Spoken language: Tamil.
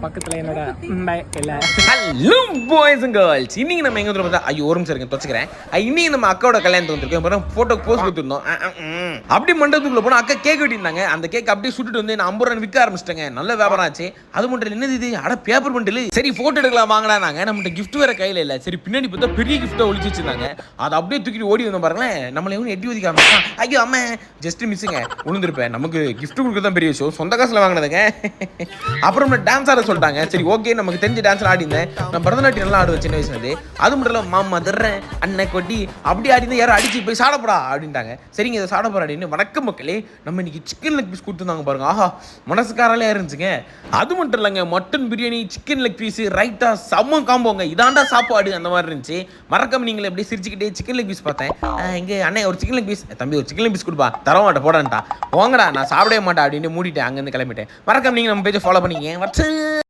பக்கத்துல என்னோட ஹலோ பாய்ஸ் அண்ட் கேர்ள்ஸ், இன்னைக்கு நம்ம எங்க வந்து ஐயோ ஒரு நிமிஷம் இருக்கு தொச்சுக்கிறேன். இன்னைக்கு நம்ம அக்காவோட கல்யாணத்துக்கு வந்திருக்கோம். போட்டோ போஸ்ட் கொடுத்துருந்தோம். அப்படி மண்டபத்துக்குள்ள போனா அக்கா கேக் வெட்டிருந்தாங்க. அந்த கேக் அப்படியே சுட்டுட்டு வந்து நான் 50 ரூபா விற்க ஆரம்பிச்சிட்டேங்க. நல்ல வியாபாரம் ஆச்சு. அது மட்டும் என்னது இது அட பேப்பர் பண்டில். சரி போட்டோ எடுக்கலாம் வாங்கடா. நம்மகிட்ட கிஃப்ட் வேற கையில இல்ல. சரி பின்னாடி பார்த்தா பெரிய கிஃப்ட்டை ஒளிச்சு வச்சிருந்தாங்க. அதை அப்படியே தூக்கிட்டு ஓடி வந்தோம் பாருங்களேன். நம்மள எவனும் எட்டி ஒதுக்க ஆரம்பிச்சான். ஐயோ அம்மா ஜஸ்ட் மிஸ்ஸுங்க விழுந்திருப்பேன். நமக்கு கிஃப்ட் கொடுக்க தான் பெரிய விஷயம். சொந்த காசுல வாங்கினதுங்க. அப்புறம் டான்ஸ் ஆட சொல்லிட்டாங்க. சரி ஓகே, நமக்கு தெரிஞ்ச டான்ஸ்ல ஆடிந்தேன். நான் பரதநாட்டியம் நல்லா ஆடுவேன் சின்ன வயசுல இருந்து. அது மட்டும் இல்ல மாமா தர்றேன் அண்ணன் கொட்டி அப்படி ஆடிந்து யாரும் அடிச்சு போய் சாடப்படா அப்படின்ட்டாங்க. சரிங்க இதை சாட போறா அப்படின்னு. வணக்கம் மக்களே, நம்ம இன்னைக்கு சிக்கன் லெக் பீஸ் கொடுத்துருந்தாங்க பாருங்க. ஆஹா மனசுக்காராலே இருந்துச்சுங்க. அது மட்டும் இல்லைங்க, mutton biryani, chicken leg piece, raita செம்ம காம்போங்க. இதாண்டா சாப்பாடு அந்த மாதிரி இருந்துச்சு. மறக்காம நீங்களே எப்படி சிரிச்சுக்கிட்டே சிக்கன் லெக் பீஸ் பார்த்தேன். எங்க அண்ணன் ஒரு சிக்கன் லெக் பீஸ், தம்பி ஒரு சிக்கன் லெக் பீஸ் கொடுப்பா, தர மாட்டேன் போடான்ட்டா. போங்கடா நான் சாப்பிடவே மாட்டேன் அப்படின்னு மூடிட்டேன். அங்கேருந்து கிளம்பிட்டேன். மறக்காம நீங்க நம்ம பேஜை ஃபாலோ பண்ணிக்கங்க.